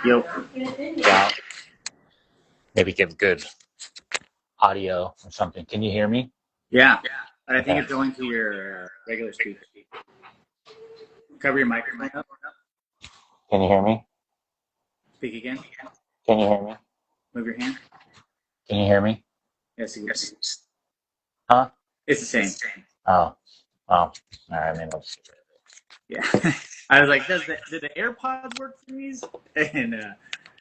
Yo. Yeah, maybe give good audio or something. Can you hear me? Yeah. I think Okay. it's going to your regular speaker. Cover your microphone up. Can you hear me? Speak again. Can you hear me? Move your hand. Can you hear me? Yes, Huh? it's the same. Oh, oh. All right, maybe I'll just get Yeah. I was like, did the AirPods work for these? And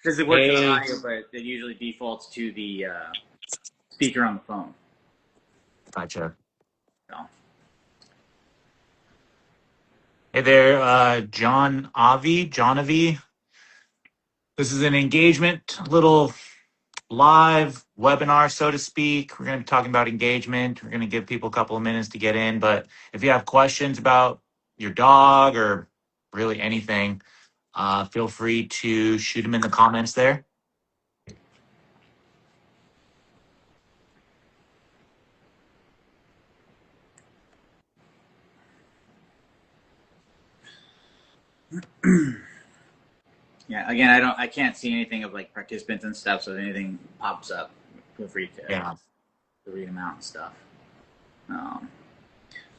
does it work for the rid of it. audio? But it usually defaults to the speaker on the phone. Gotcha. So. Hey there, John Avi. This is an engagement, little live webinar, so to speak. We're going to be talking about engagement. We're going to give people a couple of minutes to get in. But if you have questions about your dog or really anything, feel free to shoot them in the comments there. Yeah. Again, I can't see anything of like participants and stuff. So if anything pops up, feel free Yeah. to read them out and stuff. Um,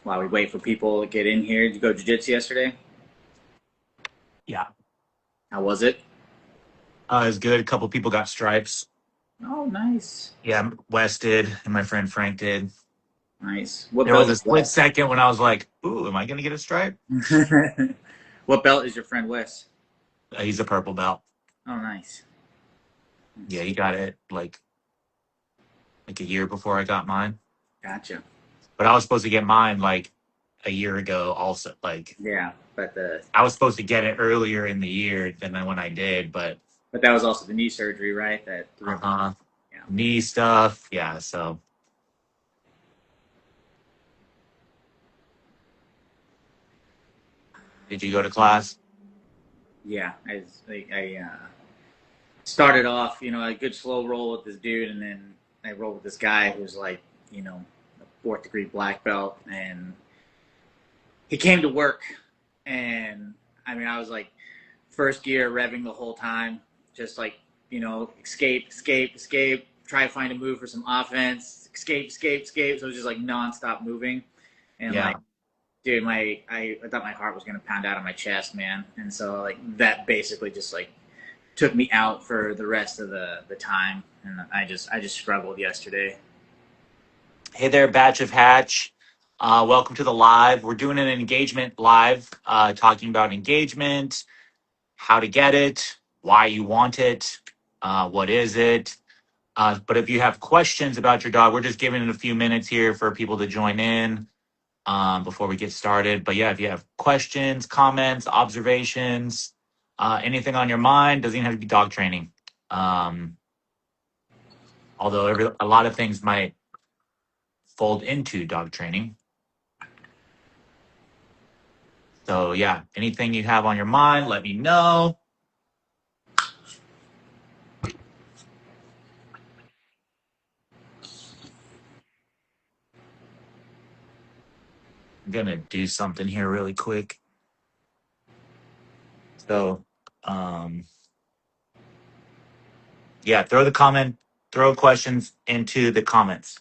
while we wait for people to get in here, did you go jiu-jitsu yesterday? Yeah. How was it? It was good. A couple people got stripes. Oh, nice. Yeah, Wes did, and my friend Frank did. Nice. What There was belt a is split Wes? second when I was like, "Ooh, am I going to get a stripe?" What belt is your friend Wes? He's a purple belt. Oh, nice. Yeah, Nice. he got it like a year before I got mine. Gotcha. But I was supposed to get mine like a year ago. Also, like Yeah, I was supposed to get it earlier in the year than when I did. But that was also the knee surgery, right? That threw everything. Yeah. knee stuff. Yeah. So did you go to class? Yeah. I started off, a good slow roll with this dude, and then I rolled with this guy who's like, a fourth degree black belt, and he came to work, and I mean, I was like first gear revving the whole time, just like escape, escape, escape, try to find a move for some offense, escape, escape, escape. So it was just like nonstop moving, and like, Yeah. dude, I thought my heart was gonna pound out of my chest, man. And so like that basically just like took me out for the rest of the time, and I just struggled yesterday. Hey there, Batch of Hatch. Welcome to the live. We're doing an engagement live, talking about engagement, how to get it, why you want it, what is it. But if you have questions about your dog, we're just giving it a few minutes here for people to join in before we get started. But yeah, if you have questions, comments, observations, anything on your mind, doesn't even have to be dog training. Although a lot of things might fold into dog training. So yeah, anything you have on your mind, let me know. I'm gonna do something here really quick. So yeah, throw questions into the comments.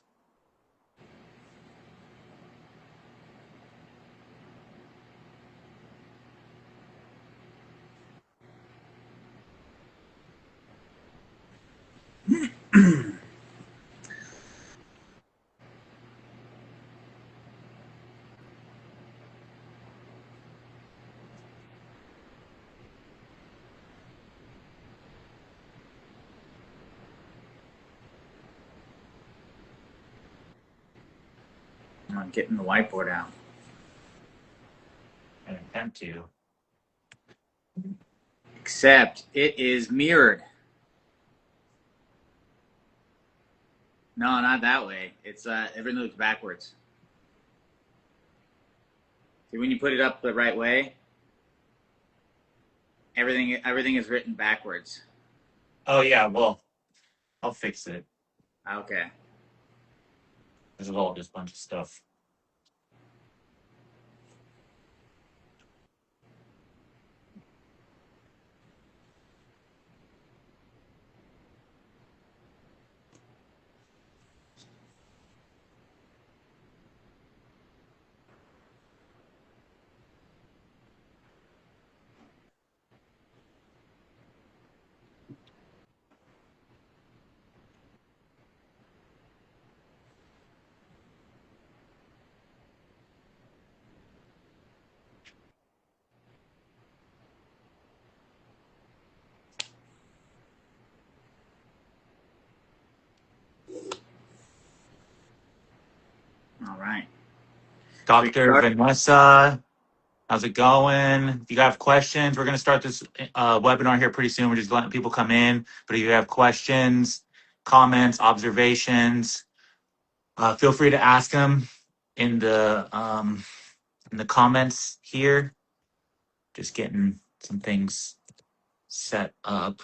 I'm getting the whiteboard out. I attempt to. Except it is mirrored. No, not that way. It's everything looks backwards. See, when you put it up the right way, everything is written backwards. Oh yeah, well, I'll fix it. Okay. There's all just a bunch of stuff. Should we Dr. start? Vanessa, how's it going? If you have questions, we're going to start this webinar here pretty soon. We're just letting people come in. But if you have questions, comments, observations, feel free to ask them in the comments here. Just getting some things set up.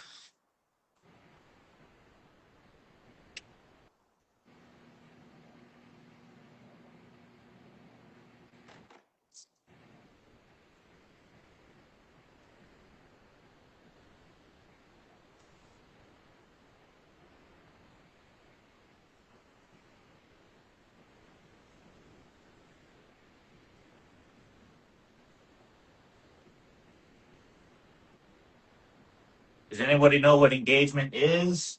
Does anybody know what engagement is?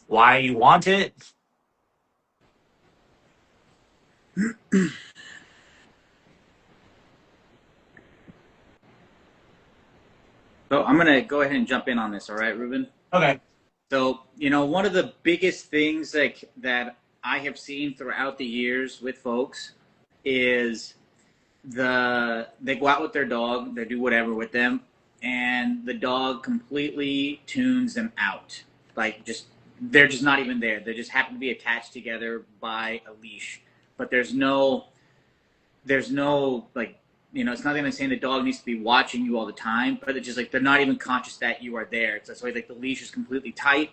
Why you want it? So I'm gonna go ahead and jump in on this. All right, Ruben. Okay. So one of the biggest things like that I have seen throughout the years with folks is they go out with their dog, they do whatever with them, and the dog completely tunes them out. Like just they're just not even there. They just happen to be attached together by a leash, but there's no like it's not even saying the dog needs to be watching you all the time, but it's just like they're not even conscious that you are there. It's why like the leash is completely tight,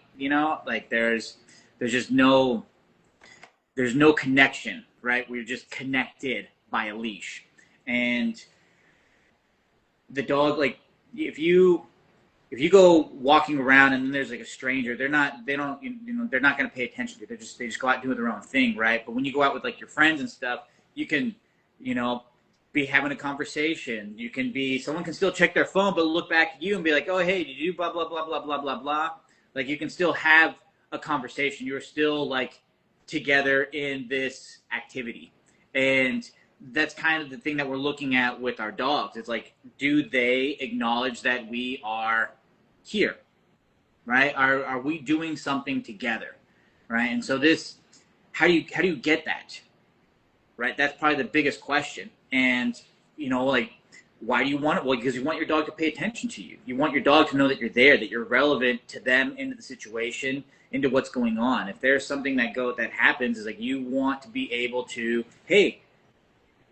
like there's just there's no connection, right? We're just connected by a leash. And the dog, like if you go walking around and then there's like a stranger, they're not going to pay attention to you. They just go out and do their own thing, right? But when you go out with like your friends and stuff, you can, you know, be having a conversation. You can be someone can still check their phone, but look back at you and be like, oh hey, did you blah blah blah blah blah blah blah. Like you can still have a conversation. You're still like together in this activity, and that's kind of the thing that we're looking at with our dogs. It's like, do they acknowledge that we are here, right? Are we doing something together, right? And so this, how do you get that, right? That's probably the biggest question. And like, why do you want it? Well, because you want your dog to pay attention to you. You want your dog to know that you're there, that you're relevant to them, into the situation, into what's going on. If there's something that happens, is like you want to be able to, hey,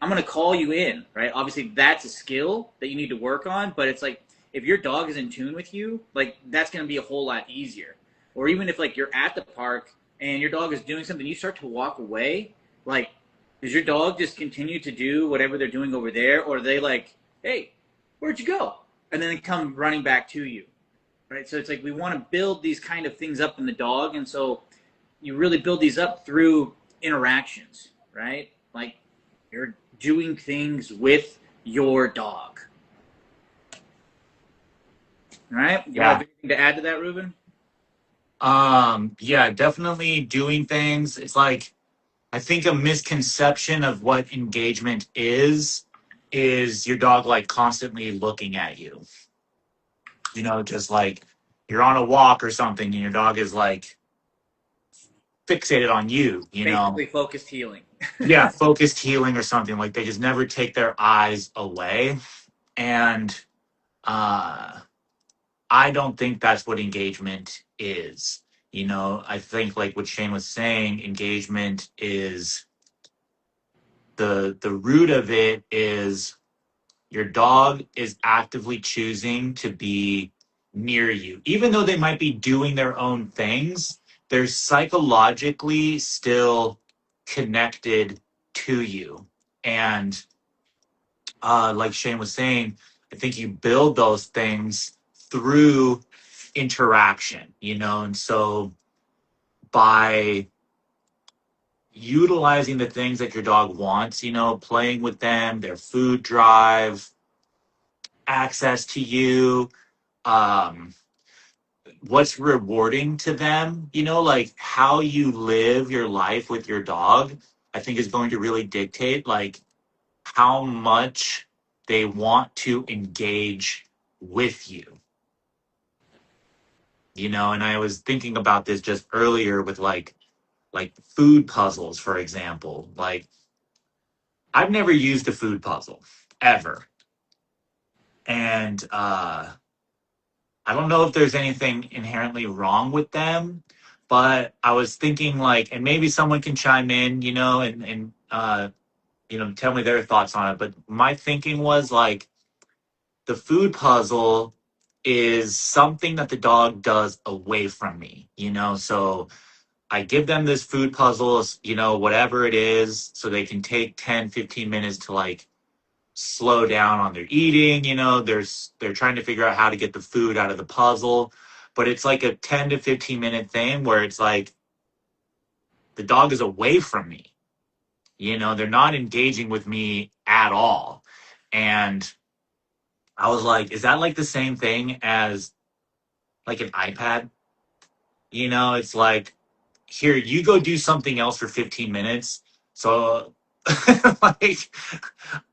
I'm going to call you in, right? Obviously, that's a skill that you need to work on, but it's like if your dog is in tune with you, like that's going to be a whole lot easier. Or even if like you're at the park and your dog is doing something, you start to walk away, like does your dog just continue to do whatever they're doing over there, or are they like, hey, where'd you go? And then they come running back to you, right? So it's like we want to build these kind of things up in the dog, and so you really build these up through interactions, right? Like you're doing things with your dog. All right? You Yeah. have anything to add to that, Ruben? Yeah, definitely doing things. It's like, I think a misconception of what engagement is your dog like constantly looking at you. Just like you're on a walk or something and your dog is like fixated on you. Basically, focused healing. Yeah, focused healing or something. Like they just never take their eyes away. And uh I don't think that's what engagement is. I think like what Shane was saying, engagement is the root of it is your dog is actively choosing to be near you. Even though they might be doing their own things, they're psychologically still connected to you. And like Shane was saying, I think you build those things through interaction. And so by utilizing the things that your dog wants, playing with them, their food drive, access to you, um, what's rewarding to them, like how you live your life with your dog. I I think is going to really dictate like how much they want to engage with you. And I was thinking about this just earlier with like food puzzles, for example. Like I've never used a food puzzle ever. And I don't know if there's anything inherently wrong with them, but I was thinking like, and maybe someone can chime in, and tell me their thoughts on it. But my thinking was like the food puzzle is something that the dog does away from me. So I give them this food puzzle, whatever it is, so they can take 10, 15 minutes to like slow down on their eating. They're trying to figure out how to get the food out of the puzzle, but it's like a 10 to 15 minute thing where it's like the dog is away from me. They're not engaging with me at all. And I was like, is that like the same thing as like an iPad? It's like, here, you go do something else for 15 minutes. So like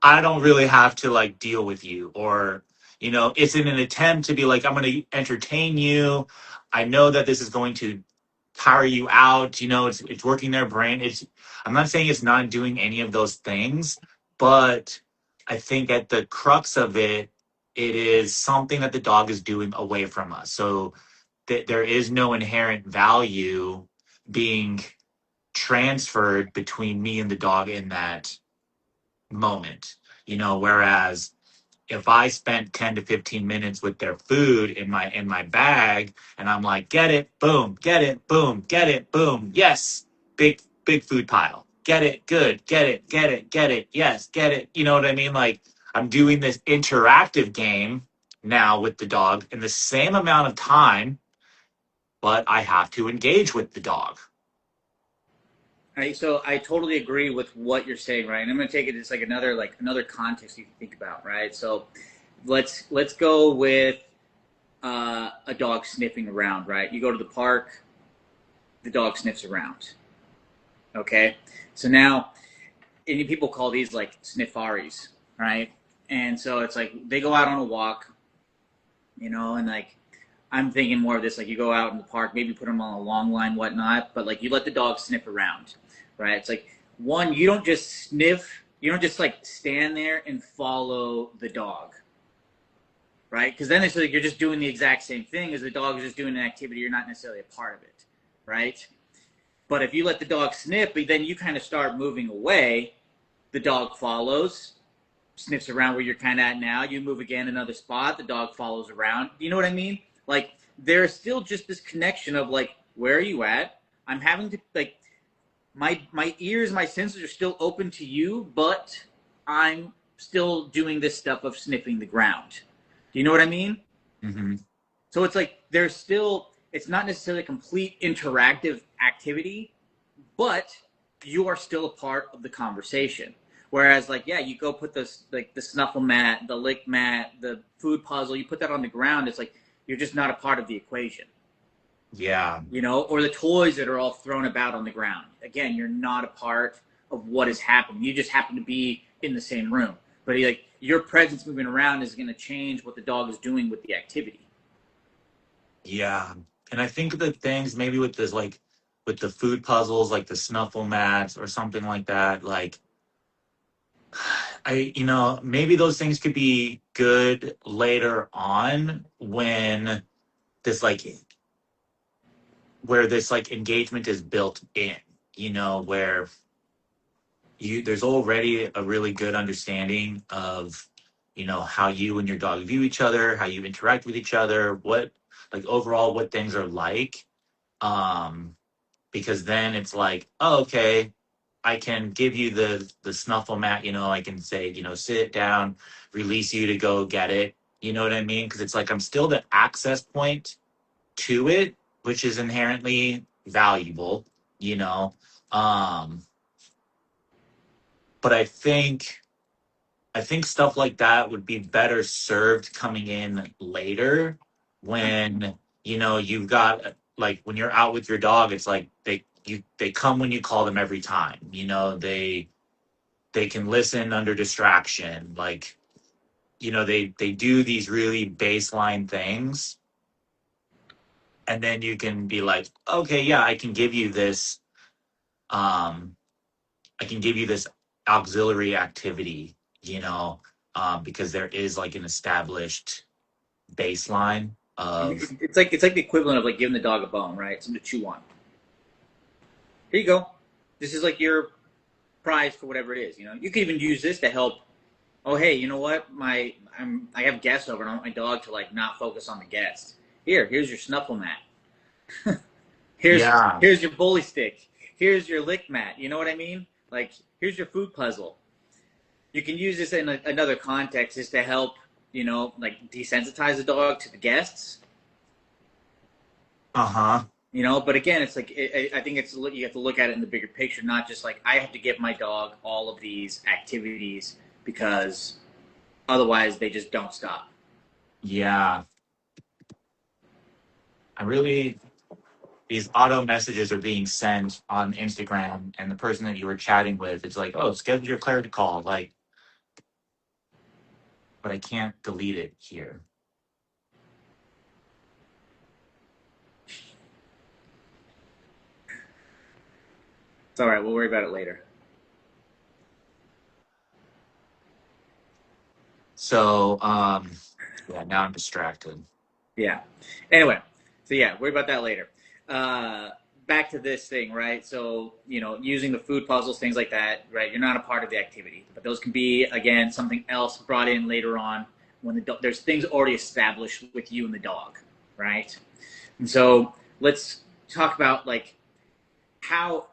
I don't really have to like deal with you, or it's in an attempt to be like, I'm going to entertain you. I know that this is going to tire you out. It's working their brain. I'm not saying it's not doing any of those things, but I think at the crux of it, it is something that the dog is doing away from us. So there is no inherent value being transferred between me and the dog in that moment. Whereas if I spent 10 to 15 minutes with their food in my bag, and I'm like, get it, boom, get it, boom, get it, boom, yes, big food pile. Get it, good, get it, get it, get it, yes, get it. You know what I mean? Like I'm doing this interactive game now with the dog in the same amount of time, but I have to engage with the dog. Right, so I totally agree with what you're saying, right? And I'm going to take it as like another context you can think about, right? So let's go with a dog sniffing around, right? You go to the park, the dog sniffs around. Okay, so now and people call these like sniffaris, right? And so it's like they go out on a walk, and like I'm thinking more of this like you go out in the park, maybe put them on a long line, whatnot, but like you let the dog sniff around, right? It's like one, you don't just sniff, you don't just like stand there and follow the dog, right? Because then it's like you're just doing the exact same thing as the dog is just doing an activity. You're not necessarily a part of it, right? But if you let the dog sniff, but then you kind of start moving away, the dog follows, sniffs around where you're kind of at now. You move again another spot, the dog follows around. You know what I mean? Like there's still just this connection of like, where are you at? I'm having to like my ears, my senses are still open to you, but I'm still doing this stuff of sniffing the ground. Do you know what I mean? Mm-hmm. So it's like there's still, it's not necessarily a complete interactive activity, but you are still a part of the conversation. Whereas, like, yeah, you go put this, like, the snuffle mat, the lick mat, the food puzzle, you put that on the ground, it's like you're just not a part of the equation, Yeah. or the toys that are all thrown about on the ground. Again, you're not a part of what is happening. You just happen to be in the same room. But like your presence moving around is going to change what the dog is doing with the activity. Yeah. And I think the things maybe with this, like with the food puzzles, like the snuffle mats or something like that, like maybe those things could be good later on when this like where this like engagement is built in, where there's already a really good understanding of, how you and your dog view each other, how you interact with each other, what like overall what things are like. Um, because then it's like, oh, okay, I can give you the snuffle mat, I can say, sit down, release you to go get it. You know what I mean? Because it's like I'm still the access point to it, which is inherently valuable, you know. Um, but I think stuff like that would be better served coming in later when, you've got like when you're out with your dog, it's like they come when you call them every time. They can listen under distraction. Like, they do these really baseline things, and then you can be like, okay, yeah, um I can give you this auxiliary activity, you know, because there is like an established baseline of. It's like the equivalent of like giving the dog a bone, right? Something to chew on. Here you go. This is like your prize for whatever it is. You can even use this to help. Oh, hey, you know what? I have guests over, and I want my dog to like not focus on the guest. Here's your snuffle mat. here's Yeah. here's your bully stick. Here's your lick mat. You know what I mean? Like here's your food puzzle. You can use this in another context, is to help like desensitize the dog to the guests. Uh-huh. But again, it's like I think you have to look at it in the bigger picture, not just like I have to give my dog all of these activities because otherwise they just don't stop. Yeah. I really These auto messages are being sent on Instagram, and the person that you were chatting with, it's like, oh, schedule your clarity call, like, but I can't delete it here. It's all right. We'll worry about it later. So, yeah, now I'm distracted. Yeah. Anyway, so yeah, worry about that later. Uh, Back to this thing, right? So, using the food puzzles, things like that, right? You're not a part of the activity, but those can be, again, something else brought in later on when there's things already established with you and the dog, right? And so let's talk about like how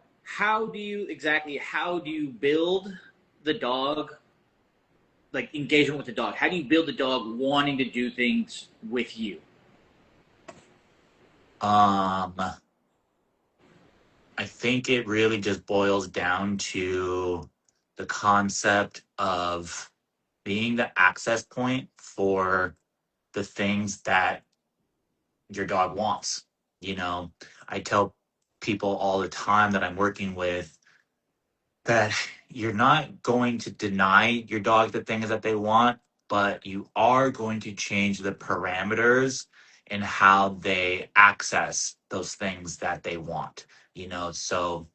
do you build the dog, like engagement with the dog? How do you build the dog wanting to do things with you? Um, I think it really just boils down to the concept of being the access point for the things that your dog wants. You know, I tell people all the time that I'm working with that you're not going to deny your dog the things that they want, but you are going to change the parameters in how they access those things that they want. So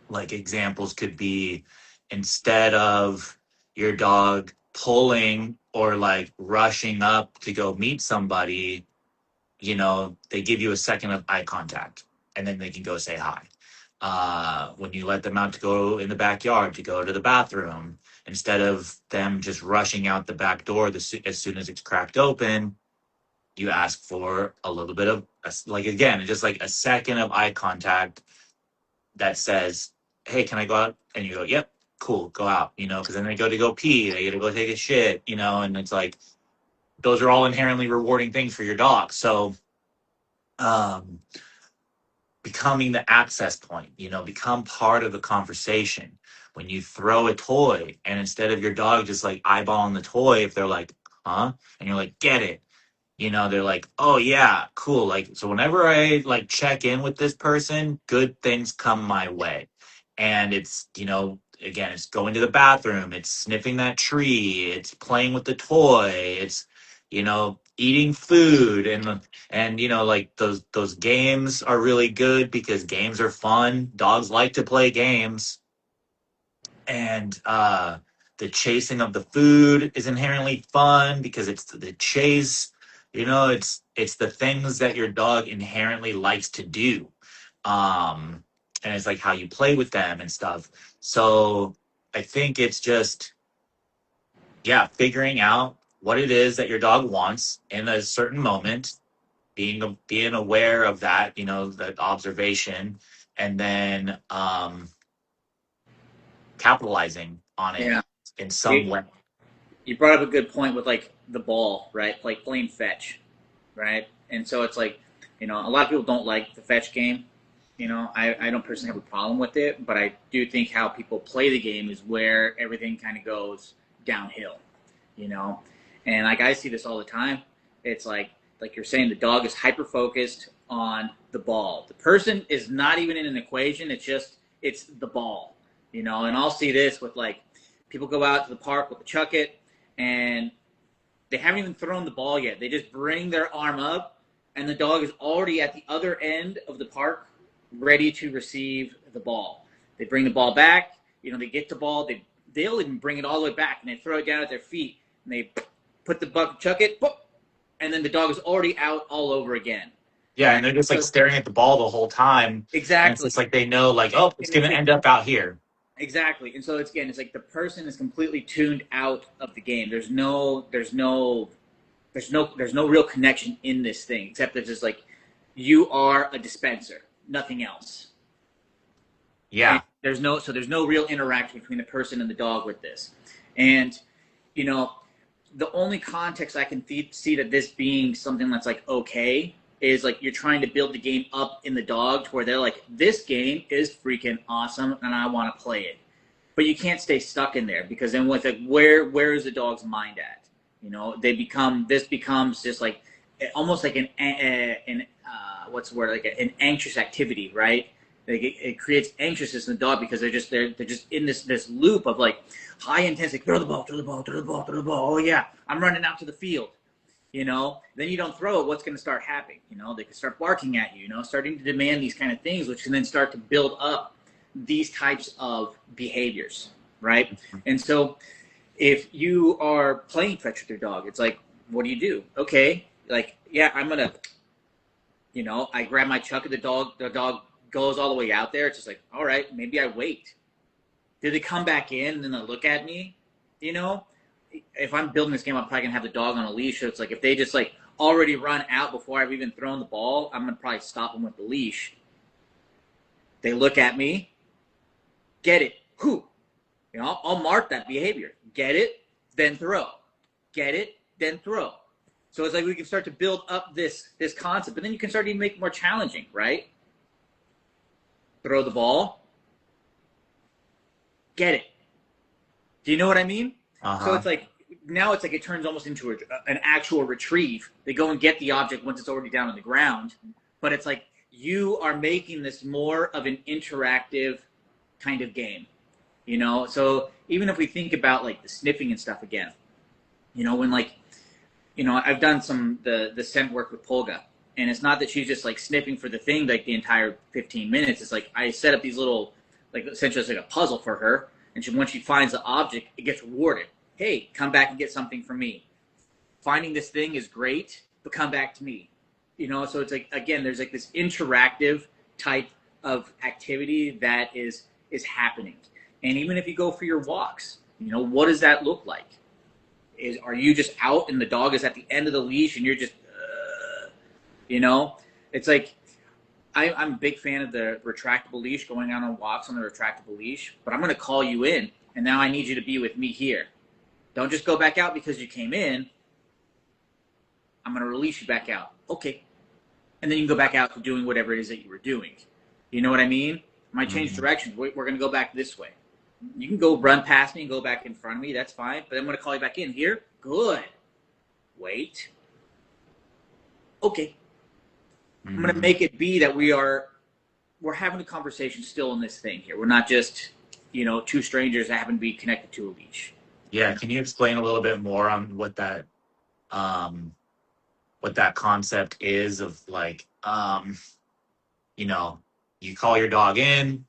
like examples could be, instead of your dog pulling or like rushing up to go meet somebody, they give you a second of eye contact, and then they can go say hi. When you let them out to go in the backyard to go to the bathroom, instead of them just rushing out the back door as soon as it's cracked open, you ask for a little bit of, like, again, just like a second of eye contact that says, hey, can I go out? And you go, yep, cool, go out, because then they go to go pee, they get to go take a shit, and it's like, those are all inherently rewarding things for your dog. So, um, becoming the access point, become part of the conversation. When you throw a toy, and instead of your dog just like eyeballing the toy, if they're like, huh? And you're like, get it. They're like, oh yeah, cool. Like, so whenever I like check in with this person, good things come my way. And it's, again, it's going to the bathroom, it's sniffing that tree, it's playing with the toy, it's, eating food, and like those games are really good because games are fun. Dogs like to play games. And the chasing of the food is inherently fun because it's the chase. It's the things that your dog inherently likes to do. And it's like how you play with them and stuff. So I think it's just, yeah, figuring out what it is that your dog wants in a certain moment, being aware of that, that observation, and then capitalizing on it Yeah. in some You, way. you brought up a good point with like the ball, right? Like playing fetch, right? And so it's like, a lot of people don't like the fetch game. I don't personally have a problem with it, but I do think how people play the game is where everything kind of goes downhill, you know? And like I see this all the time. It's like you're saying, the dog is hyper focused on the ball. The person is not even in an equation. It's the ball, you know. And I'll see this with like people go out to the park with the chuck it, and they haven't even thrown the ball yet. They just bring their arm up, and the dog is already at the other end of the park, ready to receive the ball. They bring the ball back. You know, they get the ball. They'll even bring it all the way back, and they throw it down at their feet, and they put the bucket, chuck it, and then the dog is already out all over again. Yeah, and they're just like staring at the ball the whole time. Exactly. And it's just like they know, like, oh, it's going to end up out here. Exactly. And so it's like the person is completely tuned out of the game. There's no real connection in this thing, except it's just like you are a dispenser, nothing else. Yeah. And there's no real interaction between the person and the dog with this. And, you know, the only context I can see that this being something that's like okay is like you're trying to build the game up in the dog to where they're like, this game is freaking awesome and I want to play it. But you can't stay stuck in there, because then with like where is the dog's mind at? You know, this becomes just like almost like an what's the word, like an anxious activity, right? Like it creates anxiousness in the dog because they're just in this loop of like high intensity, throw the ball. Oh yeah, I'm running out to the field. You know, then you don't throw it, what's going to start happening? You know, they can start barking at you, you know, starting to demand these kind of things, which can then start to build up these types of behaviors, right? And so if you are playing fetch with your dog, it's like, what do? Okay, like, yeah, I'm going to, you know, I grab my chuck at the dog goes all the way out there. It's just like, all right, maybe I wait. Do they come back in and then they look at me, you know? If I'm building this game, I'm probably gonna have the dog on a leash. So it's like if they just like already run out before I've even thrown the ball, I'm gonna probably stop them with the leash. They look at me, get it, who? You know, I'll mark that behavior. Get it, then throw. Get it, then throw. So it's like we can start to build up this concept, but then you can start to make it more challenging, right? Throw the ball, get it. Do you know what I mean? Uh-huh. So it's like now it's like it turns almost into an actual retrieve. They go and get the object once it's already down on the ground, but it's like you are making this more of an interactive kind of game, you know? So even if we think about like the sniffing and stuff again, you know, when like, you know, I've done some the scent work with Polga, and it's not that she's just like sniffing for the thing like the entire 15 minutes. It's like I set up these little, like essentially it's like a puzzle for her. And once she finds the object, it gets rewarded. Hey, come back and get something from me. Finding this thing is great, but come back to me. You know, so it's like, again, there's like this interactive type of activity that is happening. And even if you go for your walks, you know, what does that look like? Are you just out and the dog is at the end of the leash and you're just, you know? It's like, I'm a big fan of the retractable leash, going out on walks on the retractable leash, but I'm going to call you in, and now I need you to be with me here. Don't just go back out because you came in. I'm going to release you back out. Okay. And then you can go back out to doing whatever it is that you were doing. You know what I mean? I might change directions. We're going to go back this way. You can go run past me and go back in front of me. That's fine. But I'm going to call you back in here. Good. Wait. Okay. I'm going to make it be that we're having a conversation still in this thing here. We're not just, you know, two strangers that happen to be connected to a leash. Yeah. Can you explain a little bit more on what that concept is of like, you know, you call your dog in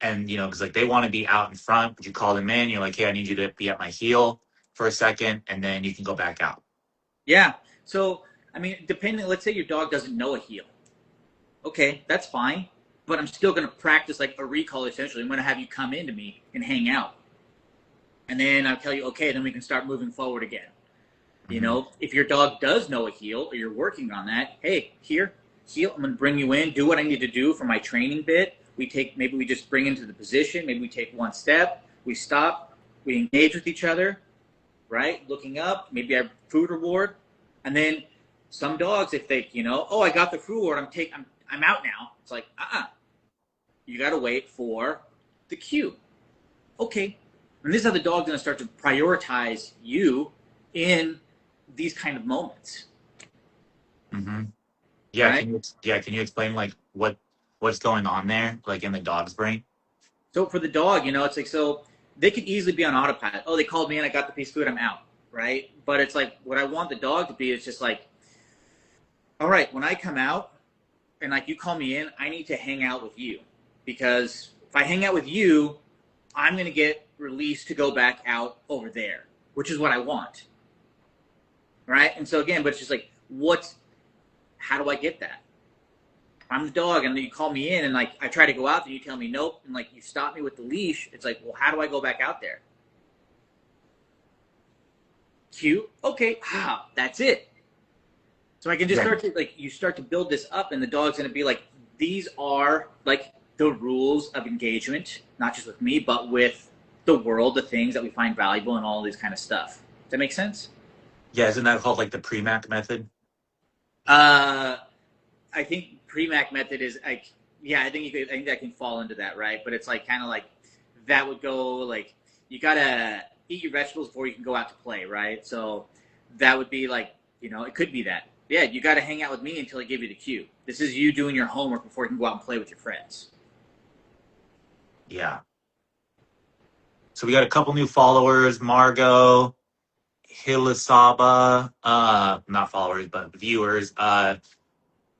and, you know, cause like they want to be out in front, but you call them in, you're like, hey, I need you to be at my heel for a second. And then you can go back out. Yeah. So, I mean, let's say your dog doesn't know a heel. Okay, that's fine. But I'm still going to practice like a recall essentially. I'm going to have you come into me and hang out. And then I'll tell you, okay, then we can start moving forward again. Mm-hmm. You know, if your dog does know a heel or you're working on that, hey, heel, I'm going to bring you in, do what I need to do for my training bit. Maybe we just bring into the position. Maybe we take one step, we stop, we engage with each other, right? Looking up, maybe I have food reward. And then some dogs, if they, you know, oh, I got the food reward, I'm out now. It's like, you got to wait for the cue. Okay. And this is how the dog's going to start to prioritize you in these kind of moments. Mm-hmm. Yeah, right? can you explain like what's going on there, like in the dog's brain? So for the dog, it's like, so they could easily be on autopilot. Oh, they called me in, I got the piece of food, I'm out, right? But it's like what I want the dog to be is just like, all right, when I come out and like you call me in, I need to hang out with you because if I hang out with you, I'm gonna get released to go back out over there, which is what I want, right? And so again, but it's just like, how do I get that? I'm the dog, and then you call me in, and like I try to go out, and you tell me nope, and like you stop me with the leash. It's like, well, how do I go back out there? Cute, okay, that's it. So I can just Yeah. start to like you start to build this up, and the dog's gonna be like, these are like the rules of engagement, not just with me, but with the world, the things that we find valuable, and all this kind of stuff. Does that make sense? Yeah, isn't that called like the Premack method? Uh, I think pre-Mac method is like, yeah, I think that can fall into that, right? But it's like kind of like that would go like you gotta eat your vegetables before you can go out to play, right? So that would be like, it could be that. Yeah, you got to hang out with me until I give you the cue. This is you doing your homework before you can go out and play with your friends. Yeah. So we got a couple new followers, Margot, Hilasaba, not followers, but viewers.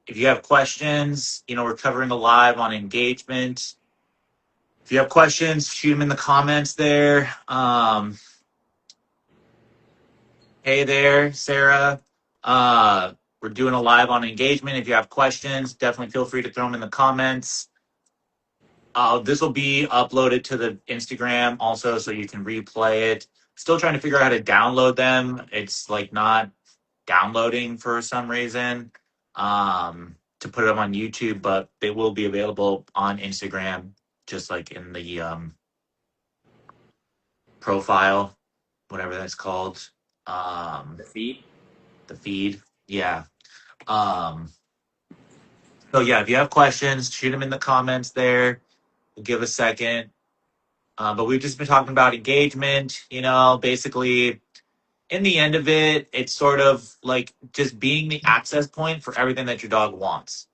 If you have questions, we're covering a live on engagement. If you have questions, shoot them in the comments there. Hey there, Sarah. We're doing a live on engagement. If you have questions, definitely feel free to throw them in the comments. This will be uploaded to the Instagram also, so you can replay it. Still trying to figure out how to download them. It's like not downloading for some reason to put them on YouTube, but they will be available on Instagram, just like in the profile, whatever that's called. The feed. The feed. Yeah. Um, so yeah, if you have questions, shoot them in the comments there. We'll give a second. But we've just been talking about engagement, basically in the end of it, it's sort of like just being the access point for everything that your dog wants.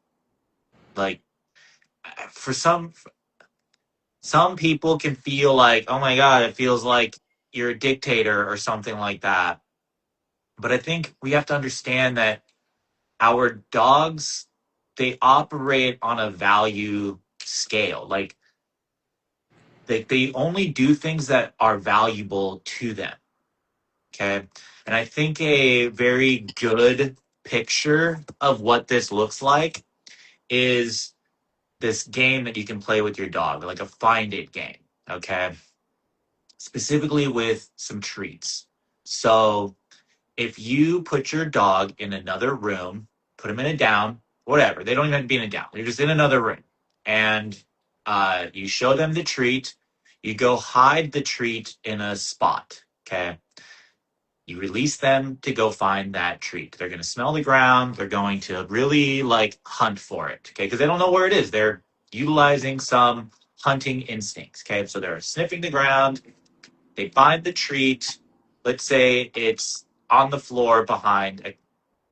Like for some people can feel like, oh my God, it feels like you're a dictator or something like that. But I think we have to understand that our dogs, they operate on a value scale. Like they only do things that are valuable to them. Okay. And I think a very good picture of what this looks like is this game that you can play with your dog, like a find it game. Okay. Specifically with some treats. So if you put your dog in another room, put him in a down, whatever, they don't even have to be in a down, they're just in another room, and you show them the treat, you go hide the treat in a spot. Okay. You release them to go find that treat. They're going to smell the ground. They're going to really like hunt for it. Okay. Because they don't know where it is. They're utilizing some hunting instincts. Okay. So they're sniffing the ground. They find the treat. Let's say it's on the floor behind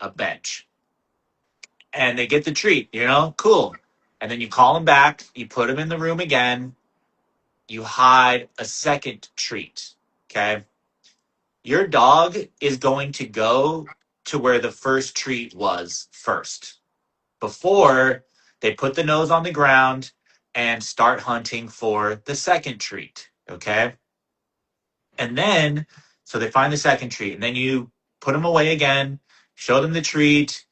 a bench. And they get the treat, cool. And then you call them back. You put them in the room again. You hide a second treat. Okay. Your dog is going to go to where the first treat was first before they put the nose on the ground and start hunting for the second treat. Okay. And then, so they find the second treat, and then you put them away again, show them the treat,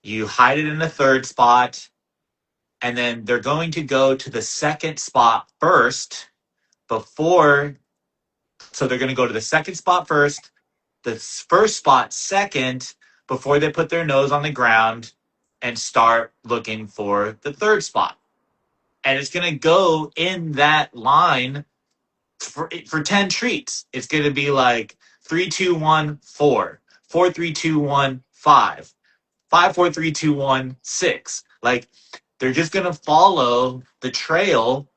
you hide it in the third spot, and then they're going to go to the second spot first before. So they're going to go to the second spot first, the first spot second, before they put their nose on the ground and start looking for the third spot. And it's going to go in that line for 10 treats. It's going to be like 3, 2, 1, 4, 4, 3, 2, 1, 5, 5, 4, 3, 2, 1, 6. Like they're just going to follow the trail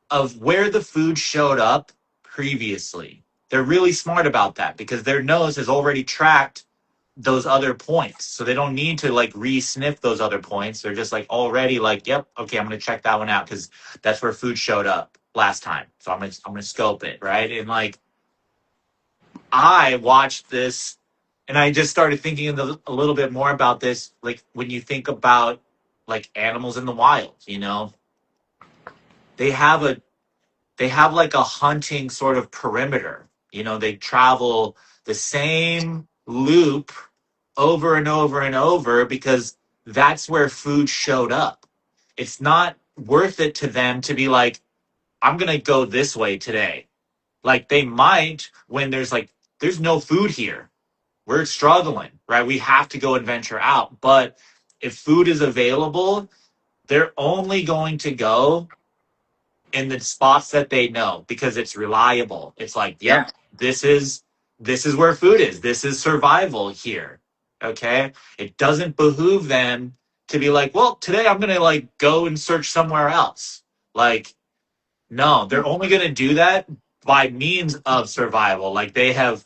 of where the food showed up previously. They're really smart about that because their nose has already tracked those other points. So they don't need to like re-sniff those other points. They're just like already like, yep, okay, I'm gonna check that one out because that's where food showed up last time. So I'm gonna scope it, right? And like I watched this and I just started thinking a little bit more about this. Like when you think about like animals in the wild, they have a they have like a hunting sort of perimeter. They travel the same loop over and over and over because that's where food showed up. It's not worth it to them to be like, I'm going to go this way today. Like they might when there's no food here. We're struggling, right? We have to go and venture out. But if food is available, they're only going to go in the spots that they know because it's reliable. It's like, Yeah. yep, this is where food is. This is survival here. Okay? It doesn't behoove them to be like, well, today I'm going to like go and search somewhere else. Like no, they're only going to do that by means of survival. Like they have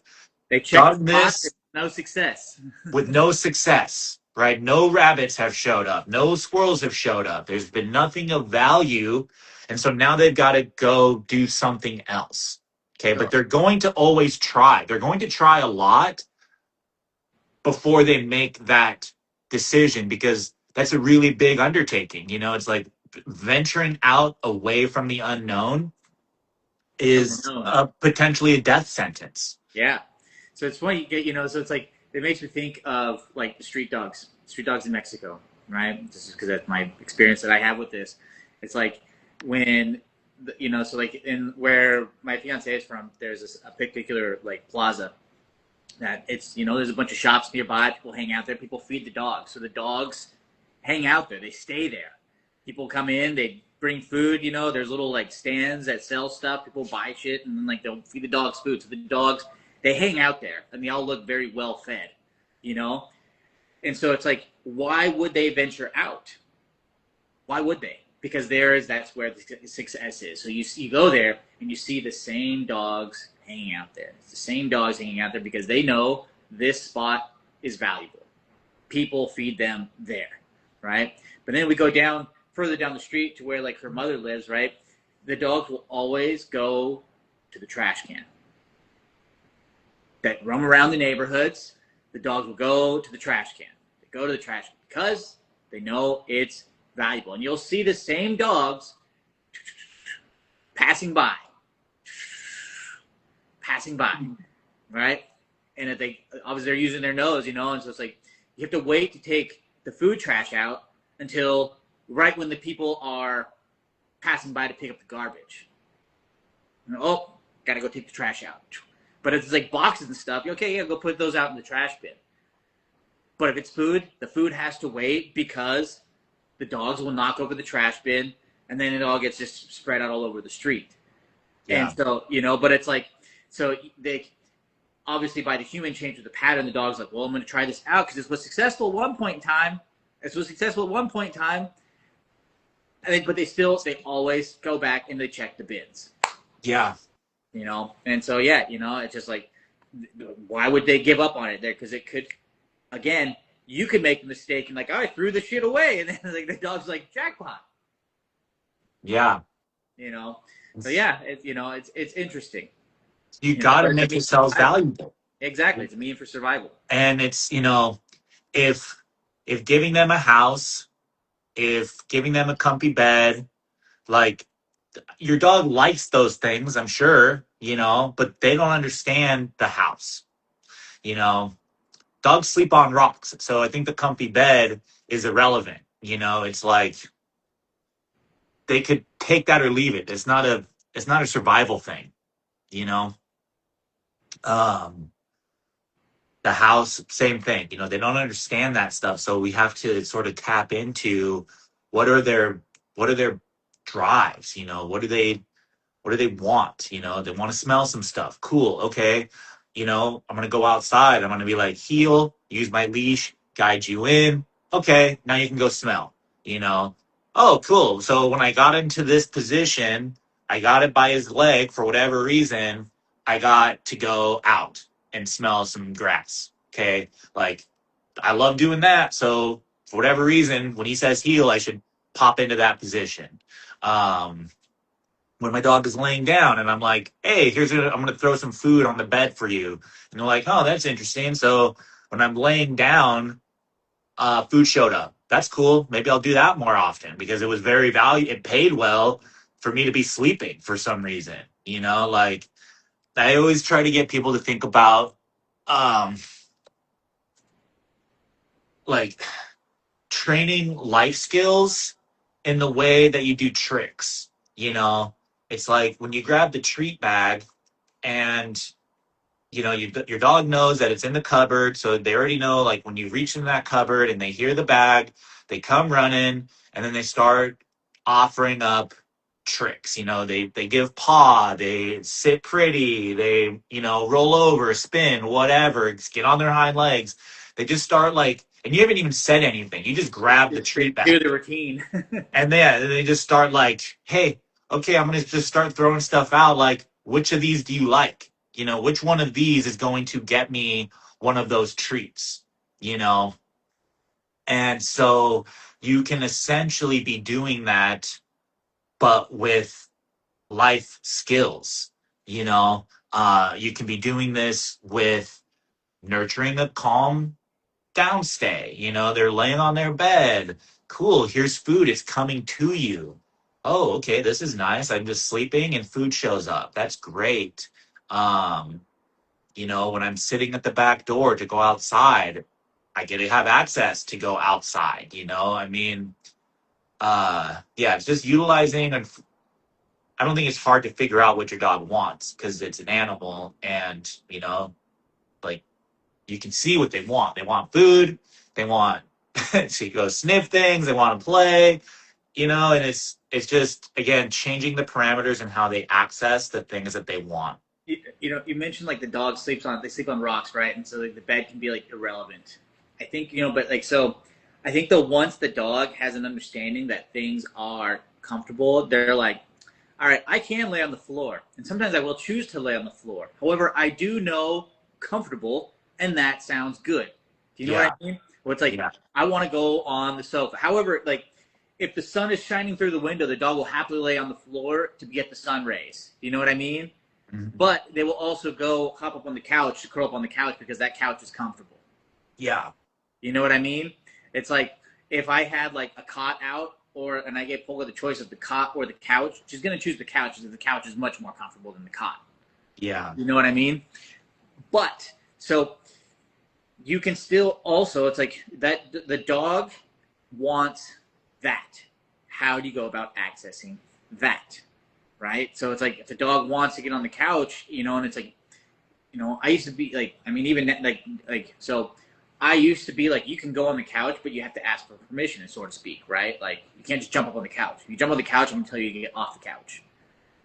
They checked the done spot. this No success. with no success, right? No rabbits have showed up. No squirrels have showed up. There's been nothing of value. And so now they've got to go do something else. Okay. But Sure. they're going to always try. They're going to try a lot before they make that decision because that's a really big undertaking. It's like venturing out away from the unknown is Unknown. potentially a death sentence. Yeah. So it's funny you get, so it's like it makes me think of like the street dogs in Mexico, right? Just because that's my experience that I have with this. It's like when so like in where my fiance is from, there's a particular like plaza that it's there's a bunch of shops nearby. People hang out there. People feed the dogs, so the dogs hang out there. They stay there. People come in. They bring food. There's little like stands that sell stuff. People buy shit, and then like they'll feed the dogs food. So the dogs they hang out there, and they all look very well fed. You know, and so it's like, why would they venture out? Why would they? Because that's where the success is. So you go there and you see the same dogs hanging out there. It's the same dogs hanging out there because they know this spot is valuable. People feed them there, right? But then we go down further down the street to where like her mother lives, right? The dogs will always go to the trash can. That roam around the neighborhoods, the dogs will go to the trash can. They go to the trash can because they know it's valuable. And you'll see the same dogs passing by, right? And if they obviously they're using their nose, and so it's like you have to wait to take the food trash out until right when the people are passing by to pick up the garbage. Oh, gotta go take the trash out. But if it's like boxes and stuff, okay, yeah, go put those out in the trash bin. But if it's food, the food has to wait because the dogs will knock over the trash bin, and then it all gets just spread out all over the street. Yeah. And so, but it's like, so they obviously by the human change with the pattern, the dog's like, well, I'm going to try this out because this was successful at one point in time. But they always go back and they check the bins. Yeah. And so, yeah, it's just like, why would they give up on it there? Because it could, again, you could make a mistake and like, oh, I threw the shit away. And then like the dog's like, jackpot. Yeah. So yeah, it's interesting. You got to make yourselves valuable. Exactly. It's a mean for survival. And it's, if giving them a house, if giving them a comfy bed, like your dog likes those things, I'm sure, but they don't understand the house. Dogs sleep on rocks. So I think the comfy bed is irrelevant. It's like they could take that or leave it. It's not a survival thing, the house, same thing. They don't understand that stuff. So we have to sort of tap into what are their drives, what do they want? They want to smell some stuff. Cool. Okay. I'm going to go outside. I'm going to be like, heel, use my leash, guide you in. Okay. Now you can go smell, Oh, cool. So when I got into this position, I got it by his leg for whatever reason. I got to go out and smell some grass. okay, like I love doing that. So for whatever reason, when he says heel, I should pop into that position. Um, when my dog is laying down and I'm like, hey, I'm going to throw some food on the bed for you. And they're like, oh, that's interesting. So when I'm laying down, food showed up. That's cool. Maybe I'll do that more often because it was very valuable. It paid well for me to be sleeping for some reason. Like I always try to get people to think about, um, like training life skills in the way that you do tricks. It's like when you grab the treat bag and your dog knows that it's in the cupboard, so they already know, like, when you reach in that cupboard and they hear the bag, they come running, and then they start offering up tricks. They give paw, they sit pretty, they roll over, spin, whatever, just get on their hind legs. They just start, like, and you haven't even said anything, you just grab the treat Do bag, the routine. and they just start like, hey, okay, I'm gonna just start throwing stuff out. Like, which of these do you like? Which one of these is going to get me one of those treats? You know, and so you can essentially be doing that, but with life skills. You can be doing this with nurturing a calm downstay. They're laying on their bed. Cool, here's food. It's coming to you. Oh, okay, this is nice. I'm just sleeping and food shows up. That's great. Um, when I'm sitting at the back door to go outside, I get to have access to go outside. I mean, yeah, it's just utilizing. And I don't think it's hard to figure out what your dog wants because it's an animal, and like you can see what they want. They want food. They want to go sniff things. They want to play. And it's just, again, changing the parameters and how they access the things that they want. You mentioned like the dog they sleep on rocks, right? And so like the bed can be like irrelevant. I think but like so, I think that once the dog has an understanding that things are comfortable, they're like, all right, I can lay on the floor, and sometimes I will choose to lay on the floor. However, I do know comfortable, and that sounds good. Do you know Yeah. what I mean? Where it's like, Yeah. I want to go on the sofa. However, like if the sun is shining through the window, the dog will happily lay on the floor to get the sun rays. Do you know what I mean? Mhm. But they will also go hop up on the couch to curl up on the couch because that couch is comfortable. Yeah. You know what I mean? It's like if I had like a cot out and I gave Polka the choice of the cot or the couch, she's gonna choose the couch because the couch is much more comfortable than the cot. Yeah. You know what I mean? But so you can still also, it's like that the dog wants that. How do you go about accessing that? Right? So it's like if the dog wants to get on the couch, and it's like, I used to be like, I mean, even so I used to be like, you can go on the couch, but you have to ask for permission, so to speak, right? Like, you can't just jump up on the couch. If you jump on the couch, I'm gonna tell you to get off the couch.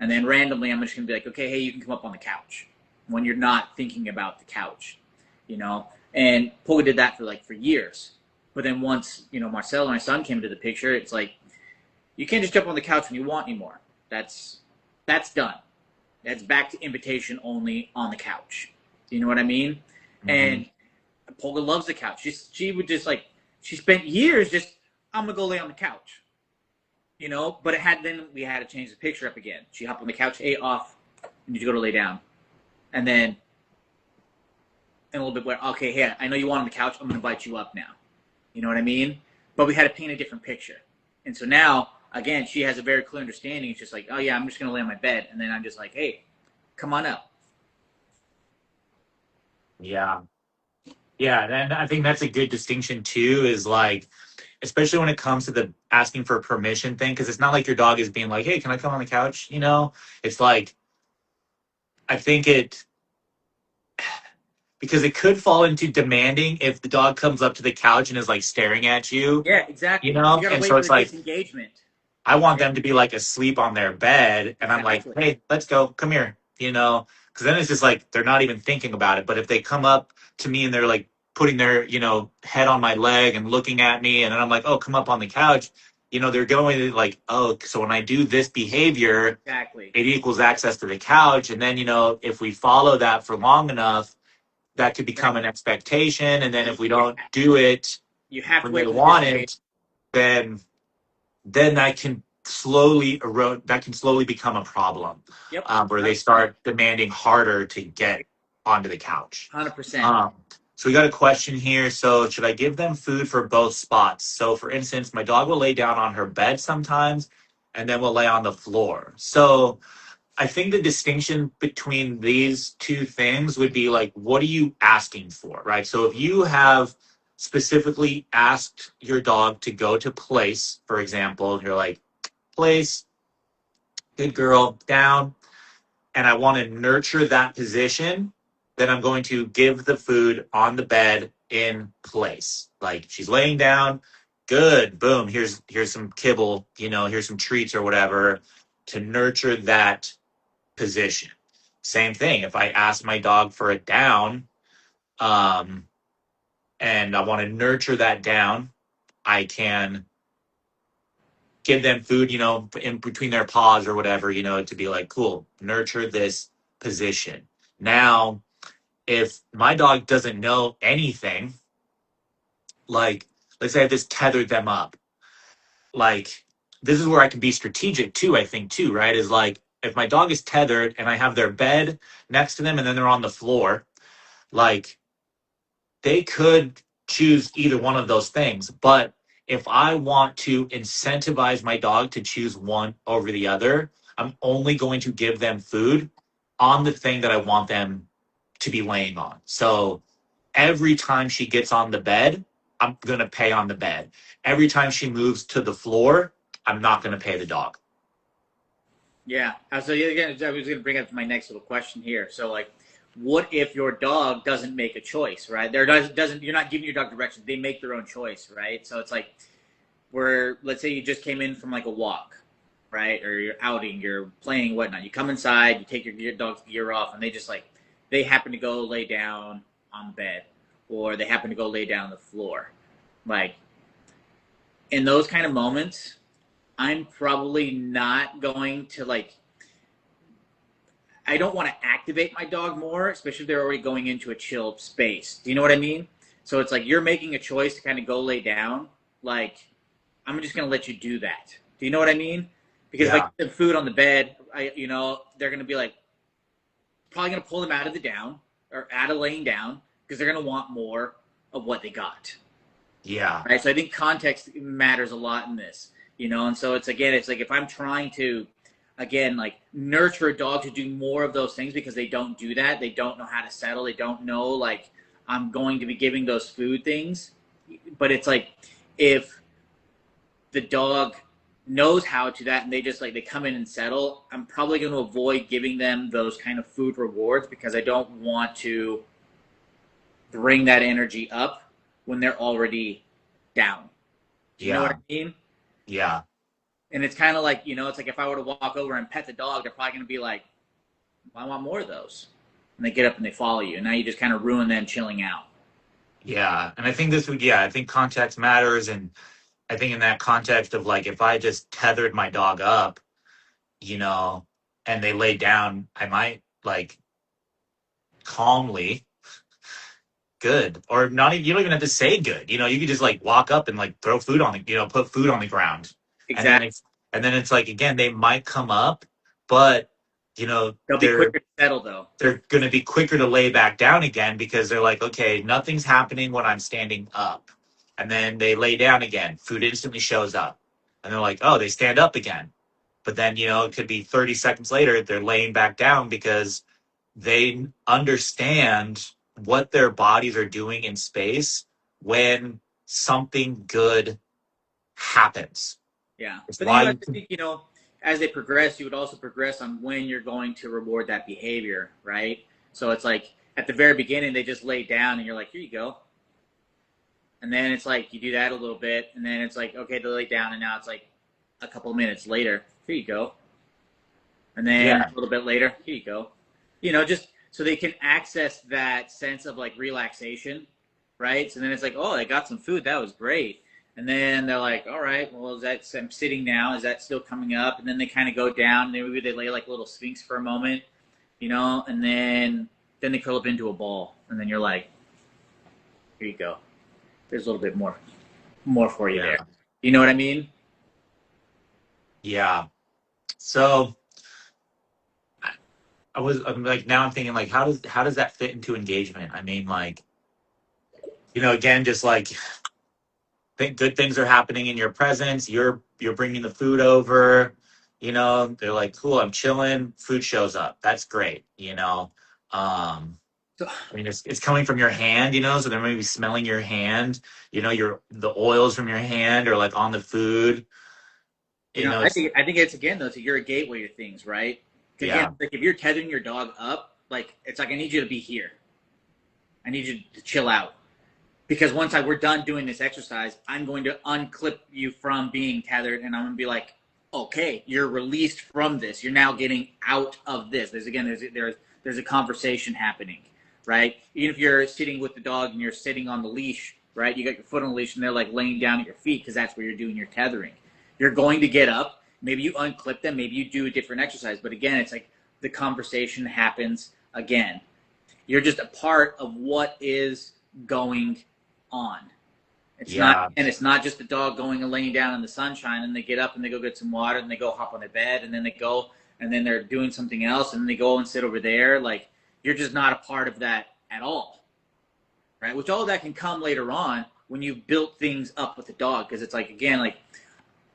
And then randomly, I'm just gonna be like, okay, hey, you can come up on the couch when you're not thinking about the couch, And Polka did that for years. But then once, Marcel, my son, came into the picture, it's like, you can't just jump on the couch when you want anymore. That's done. That's back to invitation only on the couch. Do you know what I mean? Mm-hmm. And Polka loves the couch. She would just she spent years just, I'm gonna go lay on the couch. But then we had to change the picture up again. She hopped on the couch, ate off, and you go to lay down. And then a little bit where, okay, hey, I know you want on the couch, I'm gonna invite you up now. You know what I mean? But we had to paint a different picture. And so now, again, she has a very clear understanding. It's just like, oh yeah, I'm just gonna lay on my bed, and then I'm just like, hey, come on up. Yeah. Yeah. And I think that's a good distinction too, is like, especially when it comes to the asking for permission thing, because it's not like your dog is being like, hey, can I come on the couch? It's like, I think because it could fall into demanding if the dog comes up to the couch and is like staring at you, Yeah, exactly. You gotta and wait so for it's the like, disengagement. I want them to be like asleep on their bed, and I'm like, Exactly. hey, let's go, come here, because then it's just like they're not even thinking about it. But if they come up to me and they're like putting their head on my leg and looking at me, and then I'm like, oh, come up on the couch, they're going to like, oh, so when I do this behavior, Exactly. it equals access to the couch, and then if we follow that for long enough, that could become an expectation. And then if we Yeah. don't do it You have to when they wait for the want disengage. it, then that can slowly erode. That can slowly become a problem, Yep. where they start demanding harder to get onto the couch. 100%. Um, so we got a question here. So should I give them food for both spots? So for instance, my dog will lay down on her bed sometimes, and then will lay on the floor. So I think the distinction between these two things would be like, what are you asking for, right? So if you have specifically asked your dog to go to place, for example, and you're like, place, good girl, down, and I want to nurture that position, then I'm going to give the food on the bed in place. Like she's laying down, good, boom, here's some kibble, here's some treats or whatever to nurture that position. Same thing. If I ask my dog for a down, um, and I want to nurture that down, I can give them food, in between their paws or whatever, to be like, cool, nurture this position. Now, if my dog doesn't know anything, like, let's say I just tethered them up, like, this is where I can be strategic too, I think, too, right? Is like, if my dog is tethered and I have their bed next to them and then they're on the floor, like they could choose either one of those things. But if I want to incentivize my dog to choose one over the other, I'm only going to give them food on the thing that I want them to be laying on. So every time she gets on the bed, I'm going to pay on the bed. Every time she moves to the floor, I'm not going to pay the dog. Yeah. So again, I was going to bring up my next little question here. So like, what if your dog doesn't make a choice, right? There doesn't you're not giving your dog directions; they make their own choice, right? So it's like, where let's say you just came in from like a walk, right, or you're outing, you're playing, whatnot. You come inside, you take your dog's gear off, and they happen to go lay down on the bed, or they happen to go lay down on the floor, like in those kind of moments. I'm probably not going to like. I don't want to activate my dog more, especially if they're already going into a chill space. Do you know what I mean? So it's like you're making a choice to kind of go lay down. Like, I'm just going to let you do that. Do you know what I mean? Because if I Yeah. get them food on the bed, they're going to be like, probably going to pull them out of the down or out of laying down because they're going to want more of what they got. Yeah. Right. So I think context matters a lot in this, and so it's like if I'm trying to, again, like nurture a dog to do more of those things because they don't do that. They don't know how to settle. They don't know, like, I'm going to be giving those food things. But it's like, if the dog knows how to that and they just like they come in and settle, I'm probably going to avoid giving them those kind of food rewards because I don't want to bring that energy up when they're already down. Do you know what I Yeah. mean? Yeah. And it's kind of like, it's like if I were to walk over and pet the dog, they're probably going to be like, well, I want more of those. And they get up and they follow you. And now you just kind of ruin them chilling out. Yeah. And I think I think context matters. And I think in that context of like, if I just tethered my dog up, you know, and they lay down, I might like calmly, good, or not even, you don't even have to say good. You could just like walk up and like throw food on put food on the ground. And then Exactly. it's like, again, they might come up, but They'll be they're quicker to settle, though. going to be quicker to lay back down again because they're like, okay, nothing's happening when I'm standing up. And then they lay down again. Food instantly shows up. And they're like, oh, they stand up again. But then, it could be 30 seconds later, they're laying back down because they understand what their bodies are doing in space when something good happens. Yeah. It's But then why I think, as they progress, you would also progress on when you're going to reward that behavior, right? So it's like at the very beginning, they just lay down and you're like, here you go. And then it's like you do that a little bit. And then it's like, okay, they lay down. And now it's like a couple of minutes later, here you go. And then yeah, a little bit later, here you go. Just so they can access that sense of like relaxation, right? So then it's like, oh, I got some food. That was great. And then they're like, all right, well, I'm sitting now. Is that still coming up? And then they kind of go down. And maybe they lay like a little sphinx for a moment, and then they curl up into a ball. and then you're like, here you go. There's a little bit more for you Yeah. there. You know what I mean? Yeah. So I'm like, now I'm thinking like, how does that fit into engagement? I mean, like, again, just like good things are happening in your presence. You're bringing the food over. They're like, cool. I'm chilling. Food shows up. That's great. So, I mean, it's coming from your hand. So they're maybe smelling your hand. The oils from your hand are like on the food. I It's think it's again though, so you're a gateway to things, right? Again, yeah, like if you're tethering your dog up, like it's like I need you to be here. I need you to chill out. Because once we're done doing this exercise, I'm going to unclip you from being tethered, and I'm going to be like, okay, you're released from this. You're now getting out of this. There's a conversation happening, right? Even if you're sitting with the dog and you're sitting on the leash, right? You got your foot on the leash, and they're like laying down at your feet because that's where you're doing your tethering. You're going to get up. Maybe you unclip them. Maybe you do a different exercise. But again, it's like the conversation happens again. You're just a part of what is going on. It's not, yeah, and it's not just the dog going and laying down in the sunshine, and they get up and they go get some water, and they go hop on their bed, and then they go, and then they're doing something else, and then they go and sit over there. Like you're just not a part of that at all, right? Which all of that can come later on when you built things up with the dog, because it's like again, like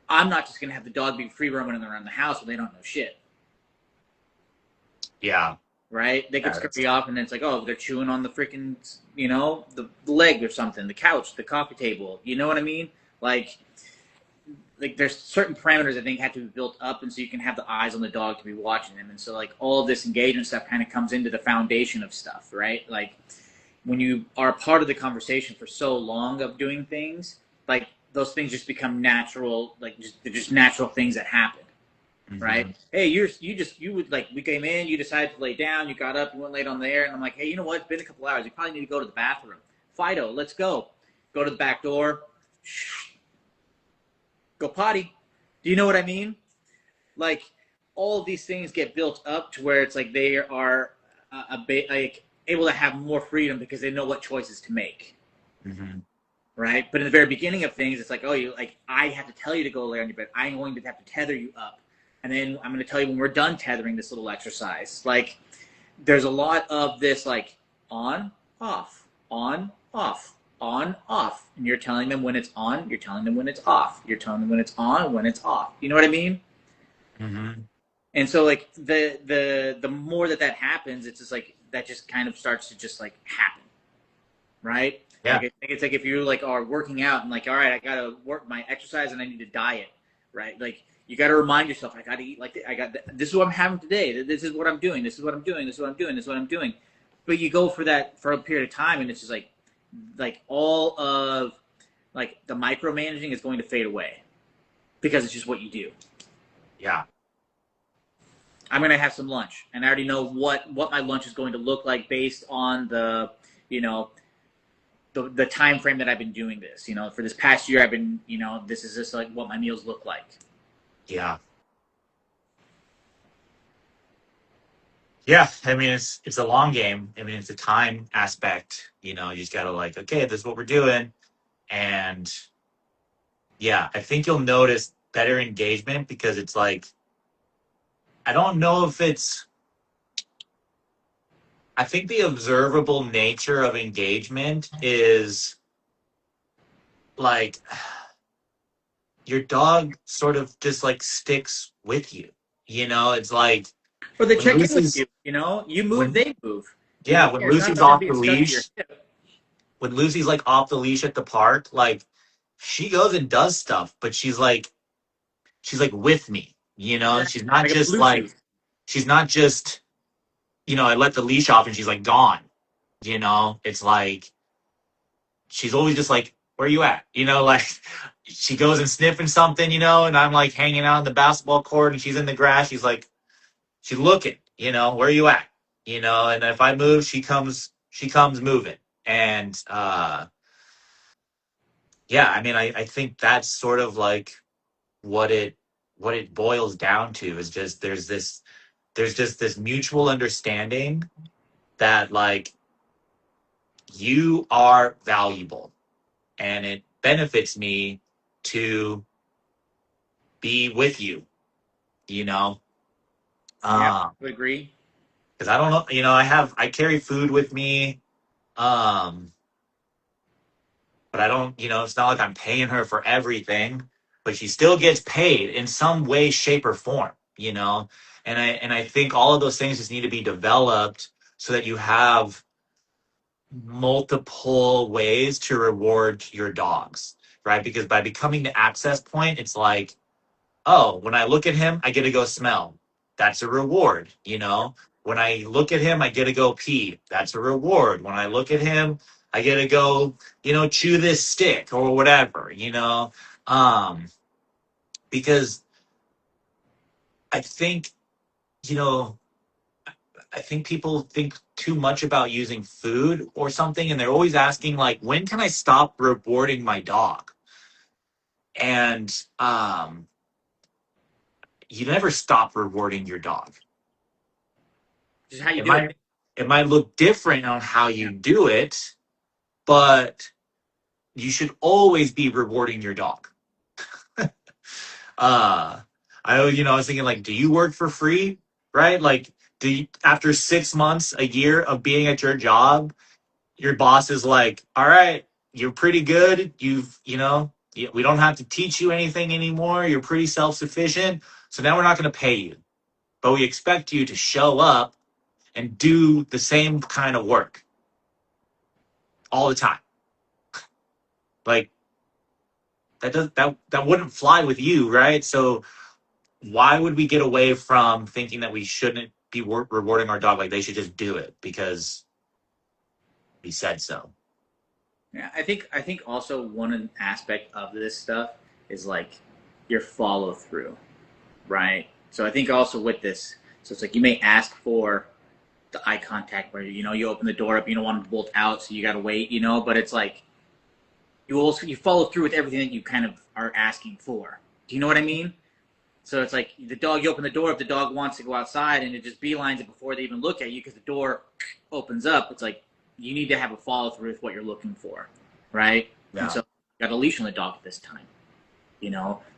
I'm not just gonna have the dog be free roaming around the house when they don't know shit. yeah. Right? They could Yeah, scurry off, and then it's like, oh, they're chewing on the freaking, the leg or something, the couch, the coffee table. You know what I mean? Like there's certain parameters I think have to be built up, and so you can have the eyes on the dog to be watching them, and so like all of this engagement stuff kind of comes into the foundation of stuff, right? Like when you are part of the conversation for so long of doing things, like those things just become natural, like they're just natural things that happen, hmm right? Hey, you would like we came in, you decided to lay down, you got up, you went laid on there, and I'm like, hey, you know what? It's been a couple hours. You probably need to go to the bathroom. Fido, let's go. Go to the back door. Go potty. Do you know what I mean? Like all of these things get built up to where it's like they are like able to have more freedom because they know what choices to make, hmm right? But in the very beginning of things, it's like, oh, you like I have to tell you to go lay on your bed. I'm going to have to tether you up, and then I'm going to tell you when we're done tethering this little exercise. Like there's a lot of this like on, off, on, off, on, off, and you're telling them when it's on. You're telling them when it's off. You're telling them when it's on, when it's off. You know what I mean? hmm And so like the more that happens, it's just like that just kind of starts to just like happen, right? Like Yeah, I think it's like if you like are working out and like, all right, I gotta work my exercise and I need to diet, right? Like you got to remind yourself, I got to eat like this. This is what I'm having today. This is what I'm doing. This is what I'm doing. This is what I'm doing. This is what I'm doing. But you go for that for a period of time, and it's just like all of like the micromanaging is going to fade away because it's just what you do. yeah, I'm gonna have some lunch, and I already know what my lunch is going to look like based on the you know the time frame that I've been doing this. For this past year, I've been this is just like what my meals look like. yeah. Yeah, I mean it's a long game. I mean it's a time aspect. You just gotta like, okay, this is what we're doing, and yeah, I think you'll notice better engagement because it's like I don't know if it's. I think the observable nature of engagement is like your dog sort of just like sticks with you. It's like Or they when check in with Lucy's you. You move, when they move. yeah, when It's not Lucy's about them off the being stuck to your leash, hip. when Lucy's like off the leash at the park, like she goes and does stuff, but she's like with me. Yeah, She's not like a just like Bluetooth. she's not just I let the leash off and she's like gone. It's like she's always just like, where you at? Like she goes and sniffing something, and I'm like hanging out in the basketball court and she's in the grass. She's looking, where you at? And if I move, she comes moving. And yeah, I mean, I think that's sort of like what it boils down to is just there's just this mutual understanding that like you are valuable, and it benefits me to be with you, you know? Yeah, Because I would agree. I don't know, I carry food with me, um, but I don't, it's not like I'm paying her for everything, but she still gets paid in some way, shape, or form, you know? And I think all of those things just need to be developed so that you have multiple ways to reward your dogs, right? Because by becoming the access point, it's like, oh, when I look at him, I get to go smell. That's a reward, you know? When I look at him, I get to go pee. That's a reward. When I look at him, I get to go, chew this stick or whatever, Um, because I think, you know, I think people think too much about using food or something, and they're always asking, like, when can I stop rewarding my dog? And you never stop rewarding your dog. Just how you It do it. might it might look different on how Yeah. you do it, but you should always be rewarding your dog. Uh I was thinking, like, do you work for free? Right? Like, after 6 months, a year of being at your job, your boss is like, all right, you're pretty good. We don't have to teach you anything anymore. You're pretty self-sufficient. So now we're not going to pay you, but we expect you to show up and do the same kind of work all the time. Like, that wouldn't fly with you, right? So why would we get away from thinking that we shouldn't be rewarding our dog? Like, they should just do it because we said so. Yeah, I think also one aspect of this stuff is like your follow through, right? So I think also with this, so it's like you may ask for the eye contact where you open the door up, you don't want them to bolt out, so you got to wait, but it's like you follow through with everything that you kind of are asking for. Do you know what I mean? So it's like the dog, you open the door if the dog wants to go outside, and it just beelines it before they even look at you because the door opens up. It's like you need to have a follow through with what you're looking for, right? And Yeah. so you got a leash on the dog at this time.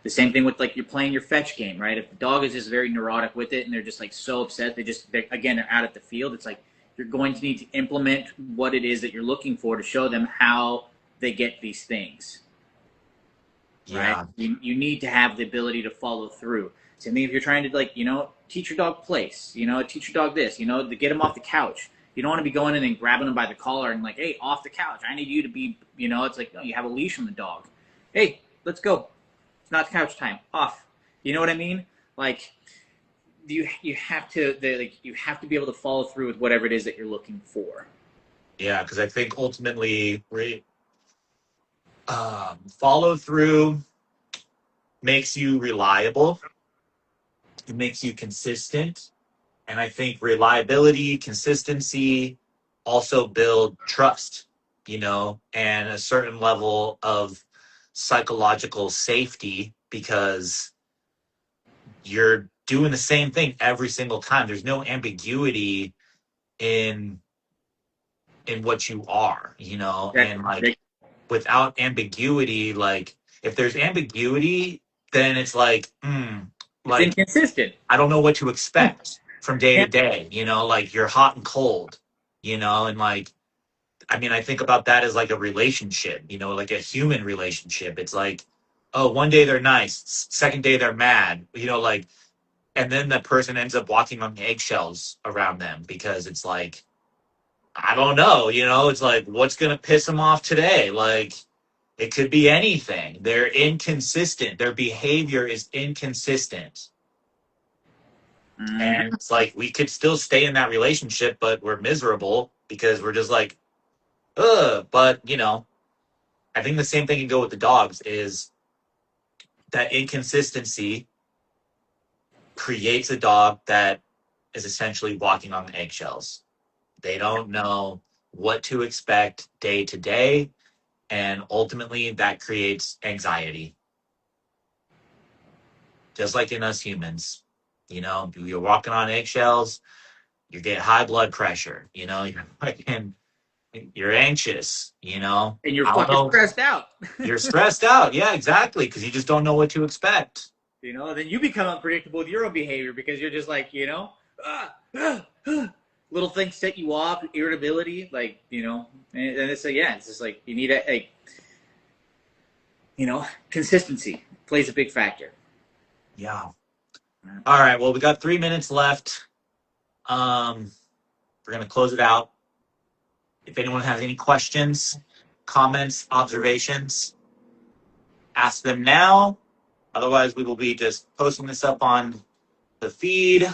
The same thing with like you're playing your fetch game, right? If the dog is just very neurotic with it and they're just like so upset, they're out at the field. It's like you're going to need to implement what it is that you're looking for to show them how they get these things, right? Yeah. You need to have the ability to follow through. Same thing if you're trying to teach your dog place, teach your dog this, to get him off the couch. You don't want to be going in and grabbing him by the collar and like, hey, off the couch. I need you to be, it's like, no, you have a leash on the dog. Hey, let's go. It's not couch time. Off. You know what I mean? Like you have to you have to be able to follow through with whatever it is that you're looking for. Yeah. Because I think ultimately, follow through makes you reliable, it makes you consistent. And I think reliability, consistency also build trust, and a certain level of psychological safety because you're doing the same thing every single time. There's no ambiguity in what you are, and like without ambiguity, like if there's ambiguity, then it's like, It's like inconsistent. I don't know what to expect from day Yeah. to day, like you're hot and cold, and like, I mean, I think about that as like a relationship, like a human relationship. It's like, oh, one day they're nice, second day they're mad, like, and then the person ends up walking on eggshells around them because it's like, I don't know, it's like, what's going to piss them off today? Like, it could be anything. They're inconsistent. Their behavior is inconsistent. Mm-hmm. And it's like we could still stay in that relationship, but we're miserable because we're just like, ugh. But I think the same thing can go with the dogs is that inconsistency creates a dog that is essentially walking on eggshells. They don't know what to expect day to day, and ultimately that creates anxiety. Just like in us humans, you're walking on eggshells, you get high blood pressure, you're fucking You're anxious, you know. And you're I don't fucking know. stressed out. You're stressed out. Yeah, exactly. Because you just don't know what to expect. Then you become unpredictable with your own behavior because you're just like, ah, ah, ah. Little things set you off, irritability, and it's yeah, it's just like you need consistency plays a big factor. Yeah. All right. Well, we got 3 minutes left. We're gonna close it out. If anyone has any questions, comments, observations, ask them now. Otherwise, we will be just posting this up on the feed,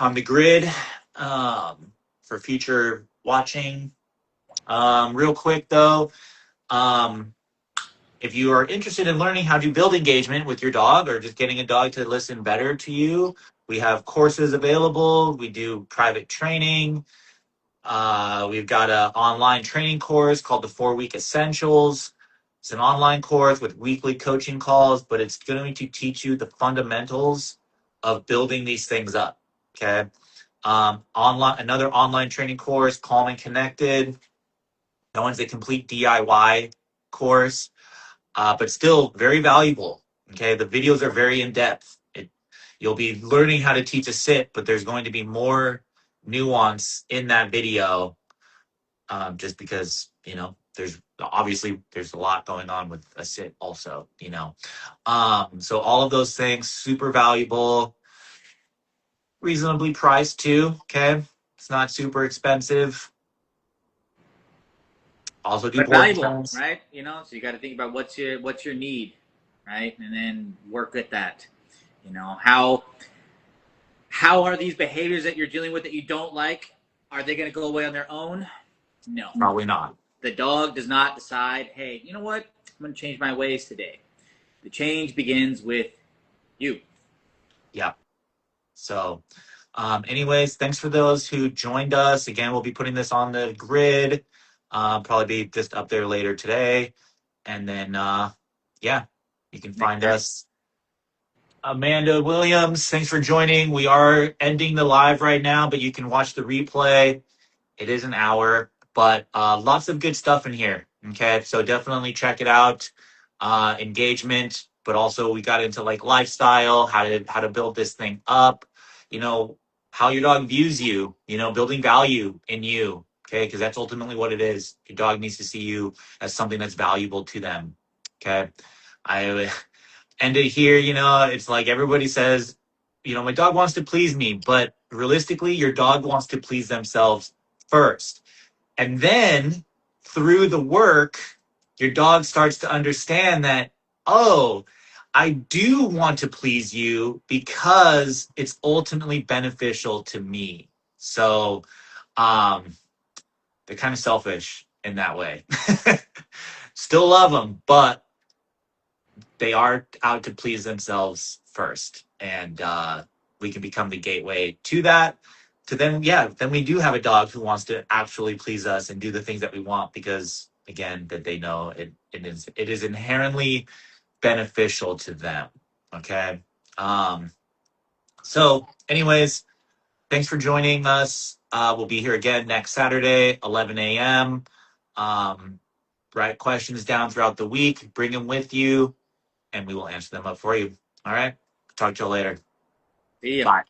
on the grid, for future watching. Real quick though, um, if you are interested in learning how to build engagement with your dog or just getting a dog to listen better to you, we have courses available. We do private training. We've got an online training course called the 4-Week Essentials. It's an online course with weekly coaching calls, but it's going to teach you the fundamentals of building these things up. Okay. Another online training course, Calm and Connected. That one's a complete DIY course, but still very valuable. Okay. The videos are very in depth. You'll be learning how to teach a sit, but there's going to be more nuance in that video, just because there's a lot going on with a sit also. So all of those things super valuable, reasonably priced too. Okay, it's not super expensive. Also do But board valuable, games. right? So you got to think about what's your need, right, and then work with that. How are these behaviors that you're dealing with that you don't like? Are they going to go away on their own? No. Probably not. The dog does not decide, hey, you know what? I'm going to change my ways today. The change begins with you. Yeah. So, anyways, thanks for those who joined us. Again, we'll be putting this on the grid. Probably be just up there later today. And then, yeah, you can find us. Amanda Williams, thanks for joining. We are ending the live right now, but you can watch the replay. It is an hour, but lots of good stuff in here. Okay, so definitely check it out. Engagement, but also we got into like lifestyle, how to build this thing up. How your dog views you. Building value in you. Okay, because that's ultimately what it is. Your dog needs to see you as something that's valuable to them. Okay, I end it here. It's like everybody says, my dog wants to please me, but realistically, your dog wants to please themselves first. And then through the work, your dog starts to understand that, oh, I do want to please you because it's ultimately beneficial to me. So they're kind of selfish in that way. Still love them, but they are out to please themselves first. And we can become the gateway to that. Then we do have a dog who wants to actually please us and do the things that we want because, again, that they know it is inherently beneficial to them. Okay. So, anyways, thanks for joining us. We'll be here again next Saturday, 11 a.m. Write questions down throughout the week. Bring them with you, and we will answer them up for you. All right. Talk to you later. See ya. Bye.